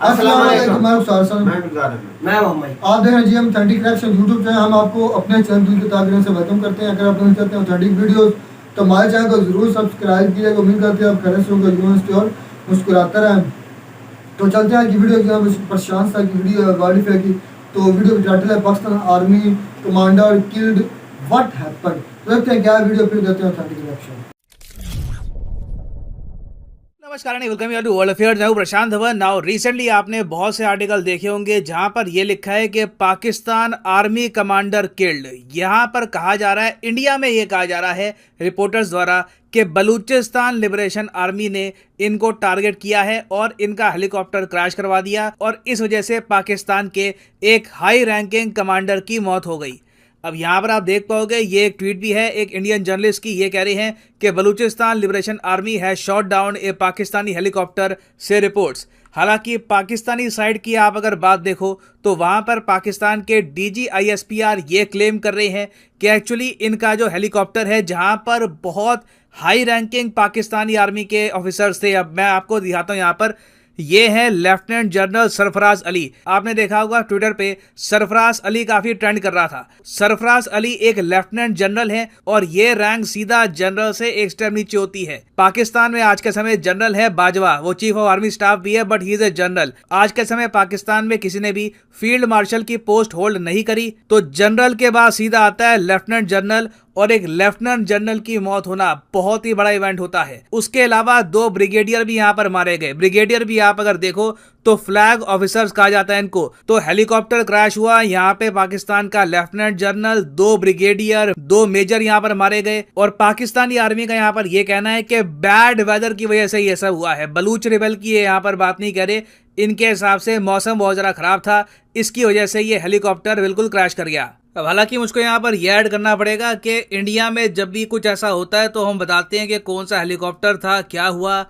अस्सलाम वालेकुम। मैं उस्ताद साहब। मैं मोहम्मद। आप देख रहे हैं जी हम ऑथेंटिक रिएक्शन यूट्यूब चैनल। हम आपको अपने चैनल की ताकत से वेलकम करते हैं। अगर आप लोग चाहते हैं ऑथेंटिक वीडियोस तो हमारे चैनल को जरूर सब्सक्राइब कीजिएगा। उम्मीद करते हैं आप खैर से होंगे, यूनिवर्सिटी और मुस्कुराते रहें। तो चलते हैं कि वीडियो की हम प्रशांत साहब की वीडियो वारिफ है की। तो वीडियो का टाइटल है Pakistan army commander killed what happened. तो देखते हैं क्या वीडियो, फिर देते हैं ऑथेंटिक रिएक्शन। नमस्कार and welcome to world affairs. मैं हूं प्रशांत धवन। नाउ रिसेंटली आपने बहुत से आर्टिकल देखे होंगे जहां पर यह लिखा है कि पाकिस्तान आर्मी कमांडर किल्ड। यहां पर कहा जा रहा है, इंडिया में यह कहा जा रहा है रिपोर्टर्स द्वारा कि बलूचिस्तान लिबरेशन आर्मी ने इनको टारगेट किया है और इनका हेलीकॉप्टर क्रैश करवा दिया और इस वजह से पाकिस्तान के एक हाई रैंकिंग कमांडर की मौत हो गई। अब यहाँ पर आप देख पाओगे ये एक ट्वीट भी है एक इंडियन जर्नलिस्ट की। ये कह रहे हैं कि Balochistan liberation army has shot down A Pakistani helicopter से रिपोर्ट्स। हालांकि पाकिस्तानी साइड की आप अगर बात देखो तो वहां पर पाकिस्तान के DGISPR ये क्लेम कर रहे हैं कि एक्चुअली इनका जो हेलीकॉप्टर है जहां पर बहुत हाई रैंकिंग पाकिस्तानी आर्मी के ऑफिसर्स थे। अब मैं आपको दिखाता हूं, यहाँ पर ये है लेफ्टिनेंट जनरल सरफराज अली। आपने देखा होगा ट्विटर पे सरफराज अली काफी ट्रेंड कर रहा था। सरफराज अली एक लेफ्टिनेंट जनरल है और ये रैंक सीधा जनरल से एक स्टेप नीचे होती है। पाकिस्तान में आज के समय जनरल है बाजवा, वो चीफ ऑफ आर्मी स्टाफ भी है but he is a general. आज के समय पाकिस्तान में किसी ने भी फील्ड मार्शल की पोस्ट होल्ड नहीं करी तो जनरल के बाद सीधा आता है लेफ्टिनेंट जनरल, और एक लेफ्टिनेंट जनरल की मौत होना बहुत ही बड़ा इवेंट होता है। उसके अलावा 2 ब्रिगेडियर भी यहाँ पर मारे गए। ब्रिगेडियर भी आप अगर देखो तो फ्लैग ऑफिसर्स कहा जाता है इनको। तो हेलीकॉप्टर क्रैश हुआ, यहाँ पे पाकिस्तान का लेफ्टिनेंट जनरल, 2 ब्रिगेडियर, 2 मेजर यहाँ पर मारे गए। और पाकिस्तानी आर्मी का यहाँ पर यह कहना है कि बैड वेदर की वजह से ये सब हुआ है। बलूच रिबेल की यहाँ पर बात नहीं करे, इनके हिसाब से मौसम बहुत ज्यादा खराब था, इसकी वजह से ये हेलीकॉप्टर बिल्कुल क्रैश कर गया। अब हालांकि मुझको यहाँ पर यह ऐड करना पड़ेगा कि इंडिया में जब भी कुछ ऐसा होता है तो हम बताते हैं कि कौन सा हेलीकॉप्टर था, क्या हुआ।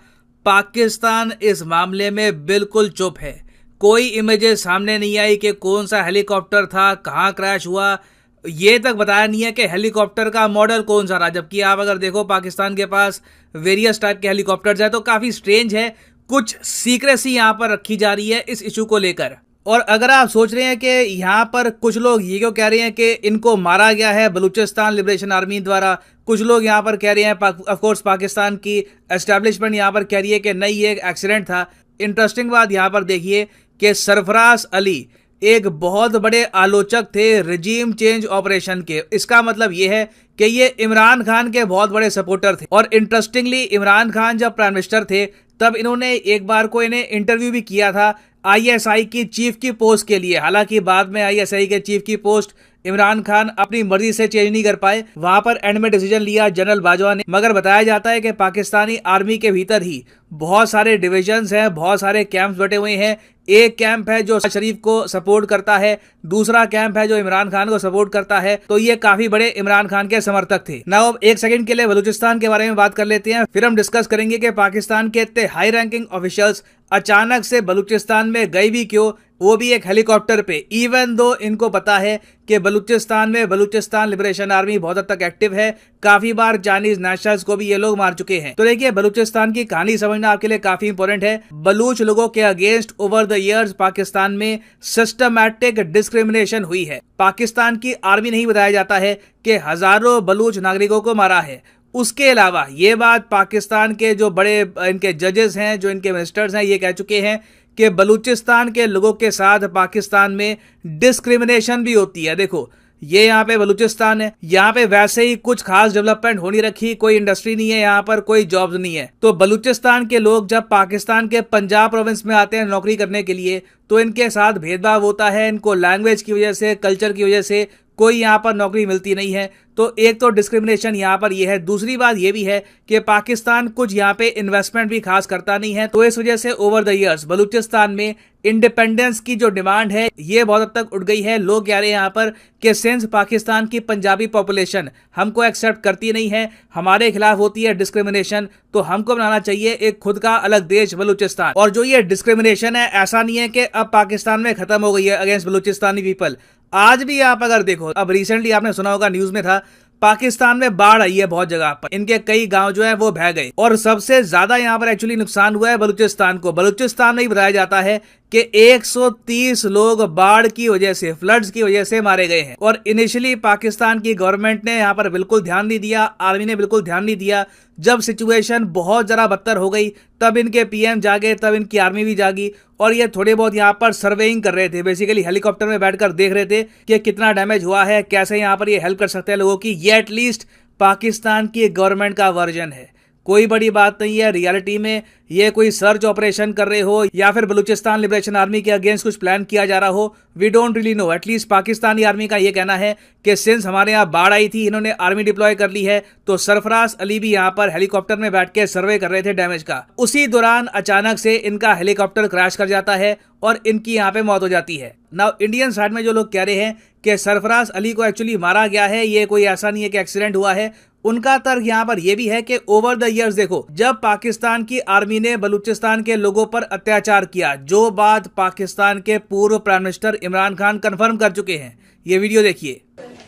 पाकिस्तान इस मामले में बिल्कुल चुप है। कोई इमेजेस सामने नहीं आई कि कौन सा हेलीकॉप्टर था, कहाँ क्रैश हुआ, ये तक बताया नहीं है कि हेलीकॉप्टर का मॉडल कौन सा रहा। जबकि आप अगर देखो पाकिस्तान के पास वेरियस टाइप के हेलीकॉप्टर्स हैं तो काफ़ी स्ट्रेंज है, कुछ सीक्रेसी यहाँ पर रखी जा रही है इस इशू को लेकर। और अगर आप सोच रहे हैं कि यहाँ पर कुछ लोग ये क्यों कह रहे हैं कि इनको मारा गया है बलूचिस्तान लिबरेशन आर्मी द्वारा, कुछ लोग यहाँ पर कह रहे हैं ऑफ कोर्स पाकिस्तान की एस्टेब्लिशमेंट यहाँ पर कह रही है कि नहीं ये एक एक्सीडेंट था। इंटरेस्टिंग बात यहाँ पर देखिए कि सरफराज अली एक बहुत बड़े आलोचक थे रिजीम चेंज ऑपरेशन के। इसका मतलब ये है कि ये इमरान खान के बहुत बड़े सपोर्टर थे। और इंटरेस्टिंगली इमरान खान जब प्राइम मिनिस्टर थे तब इन्होंने एक बार को इन्हें इंटरव्यू भी किया था ISI की चीफ की पोस्ट के लिए। हालांकि बाद में ISI के चीफ की पोस्ट इमरान खान अपनी मर्जी से चेंज नहीं कर पाए, वहां पर एंड में डिसीजन लिया जनरल बाजवा ने। मगर बताया जाता है कि पाकिस्तानी आर्मी के भीतर ही बहुत सारे डिविजन्स हैं, बहुत सारे कैंप्स बटे हुए हैं। एक कैंप है जो शरीफ को सपोर्ट करता है, दूसरा कैंप है जो इमरान खान को सपोर्ट करता है। तो ये काफी बड़े इमरान खान के समर्थक थे। नाउ अब एक सेकंड के लिए बलूचिस्तान के बारे में बात कर लेते हैं, फिर हम डिस्कस करेंगे कि पाकिस्तान के इतने हाई रैंकिंग ऑफिशियल्स अचानक से बलूचिस्तान में गए भी क्यों, वो भी एक हेलीकॉप्टर पे। इवन दो इनको पता है कि बलूचिस्तान में बलूचिस्तान लिबरेशन आर्मी बहुत हद तक एक्टिव है, काफी बार चाइनीज नेशनल्स को भी ये लोग मार चुके हैं। तो देखिए बलूचिस्तान की कहानी समझना आपके लिए काफी इंपॉर्टेंट है। बलूच लोगों के against over the years Pakistan में सिस्टमैटिक डिस्क्रिमिनेशन हुई है। पाकिस्तान की आर्मी नहीं बताया जाता है कि हजारों बलूच नागरिकों को मारा है। उसके अलावा ये बात पाकिस्तान के जो बड़े इनके जजेस हैं, जो इनके मिनिस्टर्स हैं, ये कह चुके हैं कि बलूचिस्तान के लोगों के साथ पाकिस्तान में डिस्क्रिमिनेशन भी होती है। देखो ये यहाँ पे बलूचिस्तान है, यहाँ पे वैसे ही कुछ खास डेवलपमेंट हो नहीं रखी, कोई इंडस्ट्री नहीं है, यहाँ पर कोई जॉब्स नहीं है। तो बलूचिस्तान के लोग जब पाकिस्तान के पंजाब प्रोविंस में आते हैं नौकरी करने के लिए तो इनके साथ भेदभाव होता है। इनको लैंग्वेज की वजह से, कल्चर की वजह से कोई यहाँ पर नौकरी मिलती नहीं है। तो एक तो डिस्क्रिमिनेशन यहाँ पर ये है। दूसरी बात ये भी है कि पाकिस्तान कुछ यहाँ पे इन्वेस्टमेंट भी खास करता नहीं है। तो इस वजह से ओवर द इयर्स बलूचिस्तान में इंडिपेंडेंस की जो डिमांड है ये बहुत हद तक उठ गई है। लोग कह रहे हैं यहाँ पर कि सिंस पाकिस्तान की पंजाबी पॉपुलेशन हमको एक्सेप्ट करती नहीं है, हमारे खिलाफ होती है डिस्क्रिमिनेशन, तो हमको बनाना चाहिए एक खुद का अलग देश बलूचिस्तान। और जो ये डिस्क्रिमिनेशन है ऐसा नहीं है कि अब पाकिस्तान में खत्म हो गई है अगेंस्ट बलूचिस्तानी पीपल। आज भी आप अगर देखो, अब रिसेंटली आपने सुना होगा न्यूज में था पाकिस्तान में बाढ़ आई है बहुत जगह पर, इनके कई गांव जो है वो बह गए और सबसे ज्यादा यहाँ पर एक्चुअली नुकसान हुआ है बलूचिस्तान को। बलूचिस्तान में ही बताया जाता है कि 130 लोग बाढ़ की वजह से, फ्लड्स की वजह से मारे गए हैं। और इनिशियली पाकिस्तान की गवर्नमेंट ने यहाँ पर बिल्कुल ध्यान नहीं दिया, आर्मी ने बिल्कुल ध्यान नहीं दिया। जब सिचुएशन बहुत ज़रा बदतर हो गई तब इनके पीएम जागे, तब इनकी आर्मी भी जागी और ये थोड़े बहुत यहाँ पर सर्वेइंग कर रहे थे। बेसिकली हेलीकॉप्टर में बैठकर देख रहे थे कि कितना डैमेज हुआ है, कैसे यहाँ पर ये हेल्प कर सकते हैं लोगों की। ये एटलीस्ट पाकिस्तान की गवर्नमेंट का वर्जन है। कोई बड़ी बात नहीं है। रियलिटी में ये कोई सर्च ऑपरेशन कर रहे हो या फिर बलूचिस्तान लिबरेशन आर्मी के अगेंस्ट कुछ प्लान किया जा रहा हो, we don't really know. At least Pakistani army का ये कहना है कि सिंस हमारे यहाँ बाढ़ आई थी, इन्होंने आर्मी डिप्लॉय कर ली है, तो सरफराज अली भी यहाँ पर हेलीकॉप्टर में बैठ के सर्वे कर रहे थे डैमेज का। उसी दौरान अचानक से इनका हेलीकॉप्टर क्रैश कर जाता है और इनकी यहाँ पे मौत हो जाती है। नाउ इंडियन साइड में जो लोग कह रहे हैं कि सरफराज अली को एक्चुअली मारा गया है, ये कोई ऐसा नहीं है कि एक्सीडेंट हुआ है, उनका तर्क यहाँ पर यह भी है कि ओवर द इयर्स देखो, जब पाकिस्तान की आर्मी ने बलूचिस्तान के लोगों पर अत्याचार किया, जो बात पाकिस्तान के पूर्व prime minister Imran Khan confirm कर चुके हैं। ये वीडियो देखिए।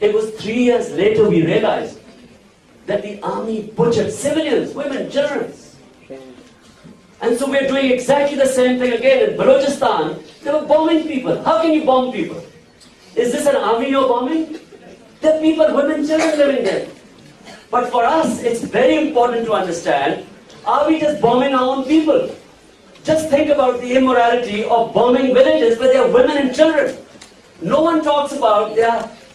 It was 3 years later we realized that the army butchered civilians, women, children. And so we're doing exactly the same thing again. In Balochistan, they were bombing people. How can you bomb people? Is this an army you're bombing? There are people, women, children living there. But for us, it's very important to understand, are we just bombing our own people? Just think about the immorality of bombing villages where there are women and children. No one talks about,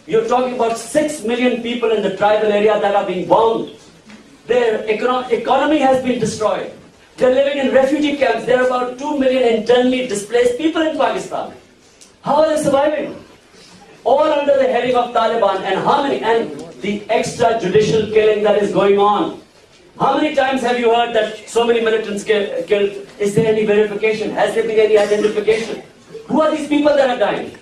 you're talking about 6 million people in the tribal area that are being bombed. Their economy has been destroyed. They're living in refugee camps. There are about 2 million internally displaced people in Pakistan. How are they surviving? All under the heading of Taliban. And the extrajudicial killing that is going on. How many times have you heard that so many militants killed? Is there any verification? Has there been any identification? Who are these people that are dying?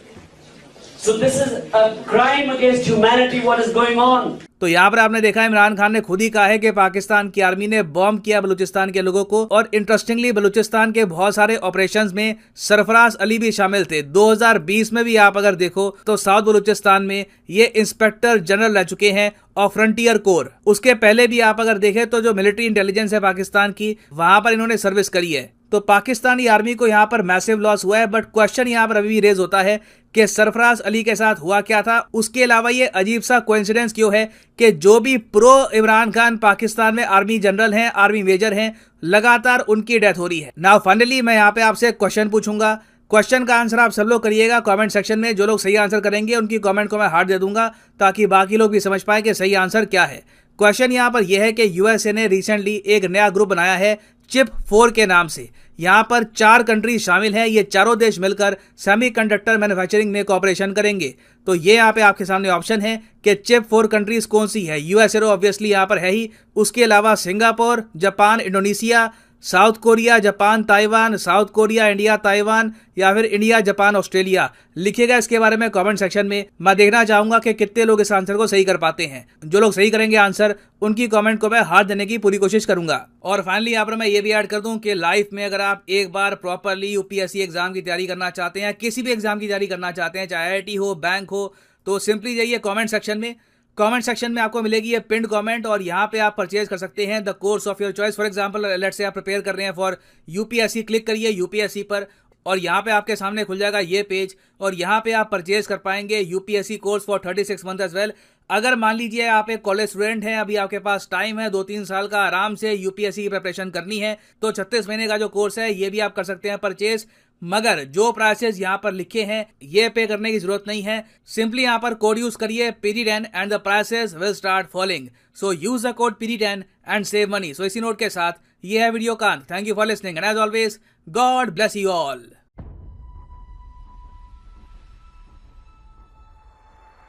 So this is a crime against humanity, what is going on. तो यहाँ पर आपने देखा इमरान खान ने खुद ही कहा है कि पाकिस्तान की आर्मी ने बॉम्ब किया बलूचिस्तान के लोगों को। और इंटरेस्टिंगली बलूचिस्तान के बहुत सारे ऑपरेशंस में सरफराज अली भी शामिल थे। 2020 में भी आप अगर देखो तो साउथ बलूचिस्तान में ये इंस्पेक्टर जनरल रह चुके हैं और फ्रंटियर कोर। उसके पहले भी आप अगर देखें तो जो मिलिट्री इंटेलिजेंस है पाकिस्तान की, वहां पर इन्होंने सर्विस करी है। तो पाकिस्तानी आर्मी को यहाँ पर मैसिव लॉस हुआ है। बट क्वेश्चन यहाँ पर अभी भी रेज होता है कि सरफराज अली के साथ हुआ क्या था। उसके अलावा ये अजीब सा कोइंसिडेंस क्यों है कि जो भी प्रो इमरान खान पाकिस्तान में आर्मी जनरल हैं, आर्मी मेजर हैं, लगातार उनकी डेथ हो रही है। नाउ फाइनली मैं यहाँ पे आपसे क्वेश्चन पूछूंगा। क्वेश्चन का आंसर आप सब लोग करिएगा कमेंट सेक्शन में। जो लोग सही आंसर करेंगे उनकी कमेंट को मैं हार्ट दे दूंगा ताकि बाकी लोग भी समझ पाए कि सही आंसर क्या है। क्वेश्चन यहाँ पर यह है कि यूएसए ने रिसेंटली एक नया ग्रुप बनाया है चिप 4 के नाम से। यहाँ पर 4 कंट्री शामिल हैं। ये चारों देश मिलकर सेमीकंडक्टर मैन्युफैक्चरिंग में कोऑपरेशन करेंगे। तो ये यहाँ पे आपके सामने ऑप्शन है कि चिप 4 कंट्रीज कौन सी है। यूएसए ऑब्वियसली यहाँ पर है ही, उसके अलावा Singapore, Japan, Indonesia, south Korea, Japan, Taiwan, south Korea, India, Taiwan, या फिर इंडिया, जापान, ऑस्ट्रेलिया। लिखिएगा इसके बारे में कमेंट सेक्शन में। मैं देखना चाहूंगा कि कितने लोग इस आंसर को सही कर पाते हैं। जो लोग सही करेंगे आंसर, उनकी कमेंट को मैं हाथ देने की पूरी कोशिश करूंगा। और फाइनली यहाँ पर मैं ये भी ऐड कर दूं कि लाइफ में अगर आप एक बार प्रॉपरली यूपीएससी एग्जाम की तैयारी करना चाहते हैं, किसी भी एग्जाम की तैयारी करना चाहते हैं, चाहे आईआईटी हो, बैंक हो, तो सिंपली जाइए कमेंट सेक्शन में। कमेंट सेक्शन में आपको मिलेगी ये पिंड कमेंट और यहाँ पे आप परचेज कर सकते हैं the course of your choice. For example let's say आप प्रिपेयर कर रहे हैं फॉर यूपीएससी, क्लिक करिए यूपीएससी पर और यहाँ पे आपके सामने खुल जाएगा ये पेज और यहाँ पे आप परचेज कर पाएंगे UPSC course for 36 month as well. अगर मान लीजिए आप एक कॉलेज स्टूडेंट हैं, अभी आपके पास टाइम है 2-3 साल का आराम से यूपीएससी की प्रिपरेशन करनी है, तो 36 महीने का जो कोर्स है ये भी आप कर सकते हैं परचेज। मगर जो प्राइसेस यहाँ पर लिखे हैं ये पे करने की जरूरत नहीं है। सिंपली यहाँ पर कोड यूज करिए PD10 and the prices will start falling. So use the code PD10 and save money. So इसी नोट के साथ ये है वीडियो का अंत। Thank you for listening and as always God bless you all.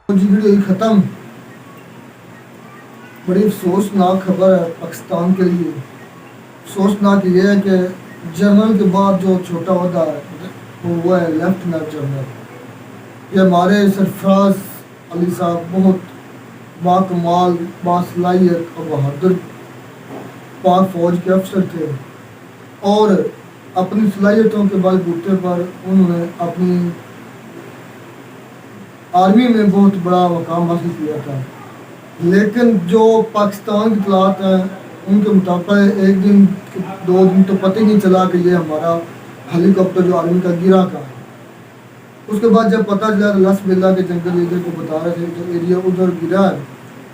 Video खत्म। बड़ी अफसोसनाक खबर है पाकिस्तान के लिए। अफसोसनाक ये है कि जनरल के बाद जो छोटा ओहदा है वो हुआ है लेफ्टिनेंट जनरल। ये हमारे सरफराज अली साहब बहुत बाकमाल, बासलाहियत और बहादुर पाक फौज के अफसर थे और अपनी सलाहियतों के बलबूते पर उन्होंने अपनी आर्मी में बहुत बड़ा मकाम हासिल किया था। लेकिन जो पाकिस्तान की इतलात हैं उनके मुताबिक 1 दिन 2 दिन तो पता ही नहीं चला कि ये हमारा हेलीकॉप्टर जो आर्मी का गिरा कहाँ है। उसके बाद जब पता चला तो लस बिल्ला के जंगल एरिया को बता रहे थे जो एरिया उधर गिरा है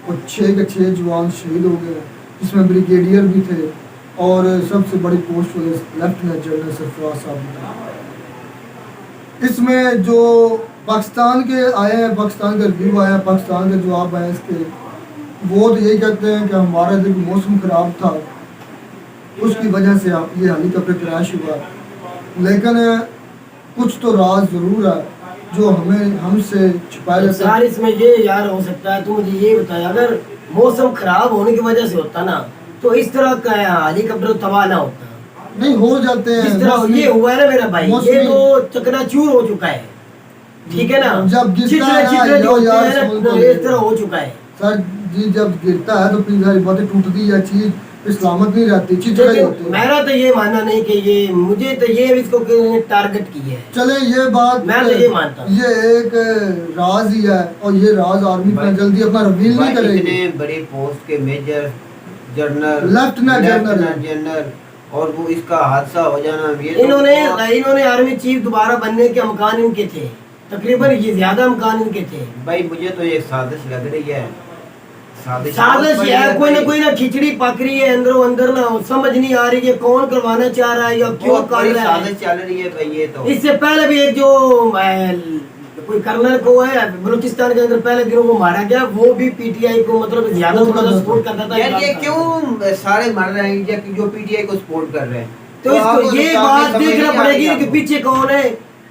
और 6 के 6 जवान शहीद हो गए, जिसमें ब्रिगेडियर भी थे और सबसे बड़ी पोस्ट वाले लेफ्टिनेंट जनरल सरफराज साहब भी थे। इसमें जो पाकिस्तान के आए हैं, पाकिस्तान का रिव्यू आया, पाकिस्तान के जवाब आए इसके, वो तो यही कहते हैं कि हमारा जो मौसम ख़राब था उसकी वजह से ये हेलीकॉप्टर क्रैश हुआ, लेकिन कुछ तो राज ज़रूर है जो हमसे छुपाया जाता सर इसमें ये यार हो सकता है, तो मुझे ये बताया अगर मौसम खराब होने की वजह से होता ना तो इस तरह का हेलीकॉप्टर तबाह ना होता, नहीं हो जाते हैं। जिस तरह ये हुआ है ना मेरा भाई, ये तो चकनाचूर हो चुका है, ठीक है ना, जब गिरता चित्रे है चित्रे जो यार, होते हैं ना, इस तरह हो चुका है सर जी। जब गिरता है तो फिर सारी बातें टूटती है, चीज सलामत नहीं रहती, चित्रा ही होती है। मेरा तो ये मानना नहीं कि ये मुझे तो ये इसको टारगेट की है। चले ये बात मैं तो ये मानता हूं, ये एक राज ही है और ये राज आर्मी इतना जल्दी अपना रिवील नहीं करेगी। इतने बड़ी पोस्ट के मेजर जनरल लेफ्टिनेंट जनरल और वो इसका हादसा हो जाना, ये इन्होंने आर्मी चीफ दोबारा बनने के अमकान इनके थे, तकरीबन ये ज्यादा अमकान इनके थे। भाई मुझे तो एक साजिश लग रही है, साजिश है, कोई ना खिचड़ी पक रही है अंदरों अंदर ना, समझ नहीं आ रही है कौन करवाना चाह रहा है या क्यों कर रहा है। साजिश चल रही है भाई ये तो। इससे पहले भी एक जो कोई कर्नल को है बलूचिस्तान के अंदर पहले दिनों को मारा गया, वो भी पीटीआई को मतलब ज्यादा सपोर्ट करता था। यार ये क्यों सारे मर रहे हैं जो पीटीआई को सपोर्ट कर रहे हैं? तो इसको ये बात देखना पड़ेगी कि पीछे कौन है,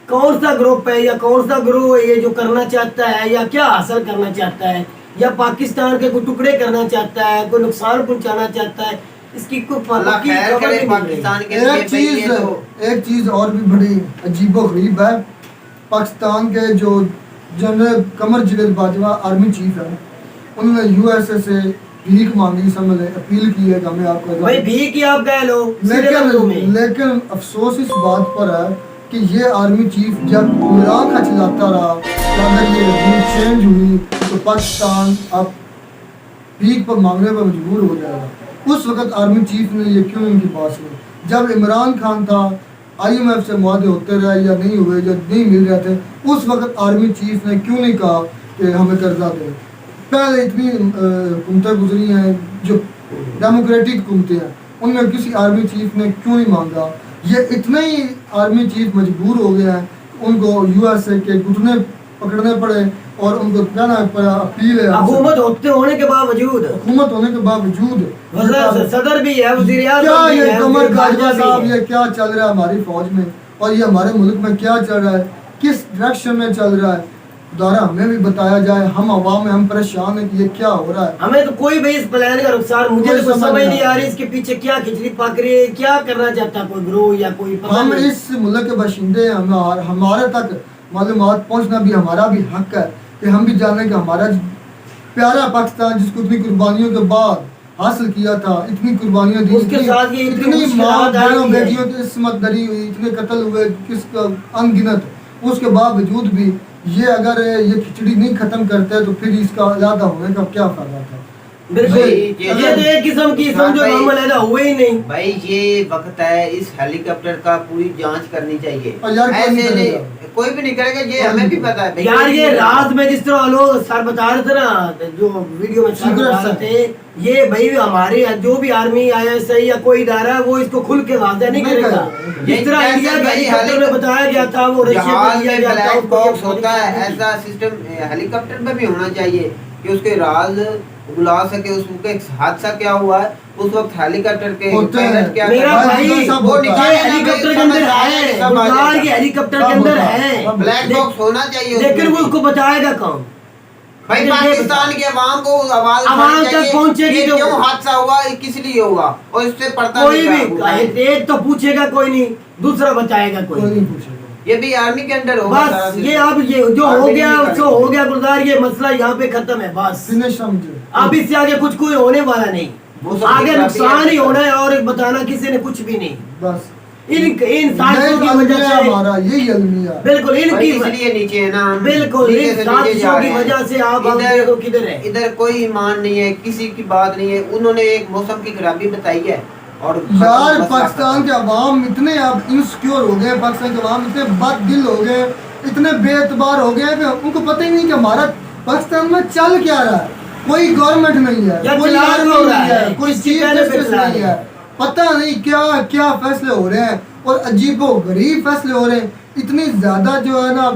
कौन सा ग्रुप है या कौन सा ग्रुप ये जो करना चाहता है या क्या हासिल करना चाहता है, या पाकिस्तान के कोई टुकड़े करना चाहता है, कोई नुकसान पहुंचाना चाहता है, इसकी कोई पाकिस्तान के एक चीज और भी बड़ी अजीबोगरीब है। पाकिस्तान के जो जनरल कमर जवेद बाजवा आर्मी चीफ है, उन्होंने यूएसए से भीख मांगी, समझ अपील की है कि हमें आपको भाई भीख ही आप गए लो, लेकिन अफसोस इस बात पर है कि ये आर्मी चीफ जब इमरान का चलाता रहा, अगर ये रूल चेंज हुई तो पाकिस्तान अब भीख पर मांगने पर मजबूर हो जाएगा। उस वक्त आर्मी चीफ ने ये क्यों इनकी बात सुनी? जब इमरान खान था, IMF से मुआहदे होते रहे या नहीं हुए, जब नहीं मिल रहे थे, उस वक्त आर्मी चीफ ने क्यों नहीं कहा कि हमें कर्जा दे? पहले इतनी हुकूमतें गुजरी हैं जो डेमोक्रेटिक हुकूमतें हैं, उनमें किसी आर्मी चीफ ने क्यों नहीं मांगा? ये इतने ही आर्मी चीफ मजबूर हो गए हैं, उनको USA के घुटने पकड़ने पड़े और उनको कहना अपील है हुकूमत होने के बावजूद, हुकूमत होने के बावजूद सदर भी है, वज़ीर आज़म क्या भी ये है, कमर बाजवा साहब, ये क्या चल रहा है हमारी फौज में और ये हमारे मुल्क में क्या चल रहा है, किस डायरेक्शन में चल रहा है? दोबारा हमें भी बताया जाए, हम अवाम में हम परेशान है कि ये क्या हो रहा है। हमें तो कोई भी इस प्लान का नुकसान, मुझे तो समझ नहीं आ रही इसके पीछे क्या खिचड़ी पक रही है, क्या करना चाहता कोई ग्रोह या कोई। हम इस मुल्क के बाशिंदे हैं, हमारे तक मालूमात पहुंचना भी हमारा भी हक है कि हम भी जाने कि हमारा प्यारा पाकिस्तान जिसको इतनी कुर्बानियों के बाद हासिल किया था, इतनी कुर्बानियां दी, उसके साथ ये इतनी माँ बहनों बेटियों की इस्मत दरी हुई, इतने कत्ल हुए किसका अनगिनत, उसके बावजूद भी ये अगर ये खिचड़ी नहीं खत्म करते तो फिर इसका अलहदा होने का क्या फायदा था? बिल्कुल, ये तो एक किस्म की समझो हम अलहदा हुए ही नहीं। भाई ये वक्त है इस हेलीकॉप्टर का पूरी जांच करनी चाहिए। ऐसे नहीं, कोई भी नहीं करेगा, ये हमें भी पता है यार। ये रात में जिस तरह लोग सर बता रहे थे ना, जो वीडियो में सर बता रहे थे, ये भाई हमारे जो भी आर्मी ISI या कोई इदारा है वो इसको खुल के वादा नहीं करेगा। जिस तरह इंडिया के हेलीकॉप्टर में बताया गया था, वो रशिया में दिया गया था, बॉक्स होता है, ऐसा सिस्टम हेलीकॉप्टर में भी होना चाहिए कि उसके राज बुला सके, उसके हादसा क्या हुआ है उस वक्त हेलीकॉप्टर के पायलट क्या मेरा भाई वो हेलीकॉप्टर के अंदर है, बुखार के हेलीकॉप्टर के अंदर है, ब्लैक बॉक्स होना चाहिए, लेकिन वो उसको बताएगा कौन? भाई पाकिस्तान के अवाम को आवाज तक पहुंचेगी, क्यों हादसा हुआ, किस लिए हुआ, और इससे पड़ता कोई भी एक तो पूछेगा कोई नहीं, दूसरा बताएगा कोई नहीं पूछेगा। ये भी आर्मी के अंदर होगा बस। ये अब ये जो हो गया उसको हो गया गुलजार, ये मसला यहाँ पे खत्म है बस। अब इससे आगे कुछ कोई होने वाला नहीं, आगे नुकसान ही होना है और बताना किसी ने कुछ भी नहीं। बस इन साजिशों की वजह से हमारा यही अलमिया, बिल्कुल इनकी इसलिए नीचे है ना, बिल्कुल इन साजिशों की वजह से आप देखो किधर है। इधर कोई ईमान नहीं है, किसी की बात नहीं है। उन्होंने एक मौसम की खराबी बताई है, और यार पाकिस्तान के अवाम इतने अब इनसिक्योर हो गए, पाकिस्तान के अवाम इतने बददिल हो गए, इतने बेएतबार हो गए कि उनको पता ही नहीं कि हमारा पाकिस्तान में चल क्या रहा है। कोई गवर्नमेंट नहीं है, या कोई चला आर्मी हो रहा नहीं है, है, कोई किसकी चीफ पहले पे जस्टिस चला नहीं रहा है, पता नहीं क्या क्या फैसले हो रहे हैं और अजीबो गरीब फैसले हो रहे हैं। इतनी ज्यादा जो है ना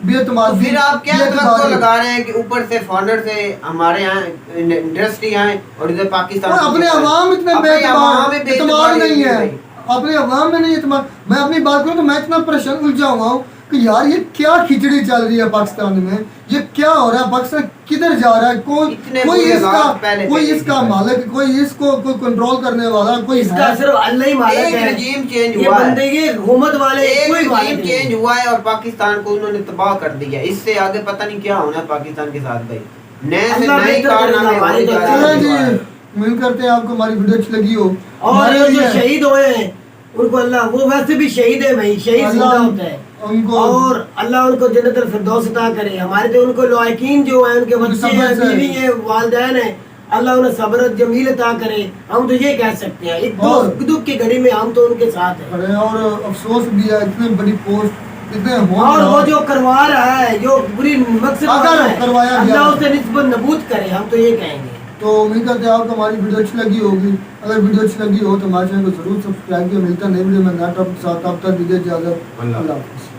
बेतमाजी, तो फिर आप क्या बेतबारी। तो लगा रहे हैं कि ऊपर से फॉरेनर से हमारे यहाँ इंडस्ट्री आए और इधर पाकिस्तान और अपने अवाम इतने बेतबार नहीं है, भाई। अपने अवाम में नहीं एतमाद। मैं अपनी बात करूँ तो मैं इतना परेशान उलझा हुआ हूँ कि यार ये क्या खिचड़ी चल रही है पाकिस्तान में, ये क्या हो रहा है, पाकिस्तान किधर जा रहा है, कोई इतने कोई बुरे इसका हालात पहले कोई थे इसका नहीं। मालिक, कोई इसको कोई कंट्रोल करने वाला कोई इसका है? सिर्फ अल्लाह ही मालिक एक है। रजीम चेंज ये हुआ है। बंदे ये हुकूमत वाले एक कोई रजीम मालिक नहीं। चेंज हुआ है और पाकिस्तान को उन्होंने तबाह कर दिया। इससे आगे पता नहीं क्या होना है पाकिस्तान के साथ भाई। नए से अल्लाह नए बेहतर कारनामे करेगा, होने जा चलो रहे हैं। जी, उम्मीद करते हैं आपको हमारी वीडियो अच्छी लगी हो। और हमारे जो लिए शहीद हुए हैं उनको अल्लाह, वो वैसे भी शहीद है भाई, शहीद जिंदा अल्लाह होता है उनको और अल्लाह उनको जन्नतुल फिरदौस अता करे। हमारे तो उनको लायकीन जो है, उनके बच्चे सब्र हैं, से- बीवी है, वालिदैन है, अल्लाह उन्हें सब्र जमील अता करे। हम तो ये कह सकते हैं, एक और- दुख की घड़ी में हम तो उनके साथ हैं। खड़े हैं और अफसोस भी है, इतने बड़ी पोस्ट इतने और वो जो करवा रहा है, जो बुरी मकसद अगर वाला है, करवाया गया अल्लाह है। उसे निस्बत नबूद करे, हम तो ये कहेंगे। तो उम्मीद करते हैं आपको हमारी वीडियो अच्छी लगी होगी। अगर वीडियो अच्छी लगी हो तो हमारे चैनल को जरूर सब्सक्राइब किया। मिलता है नई वीडियो में नया टॉपिक के साथ। तब तक दीजिए इजाजत। अल्लाह अल्लाह हाफिज़।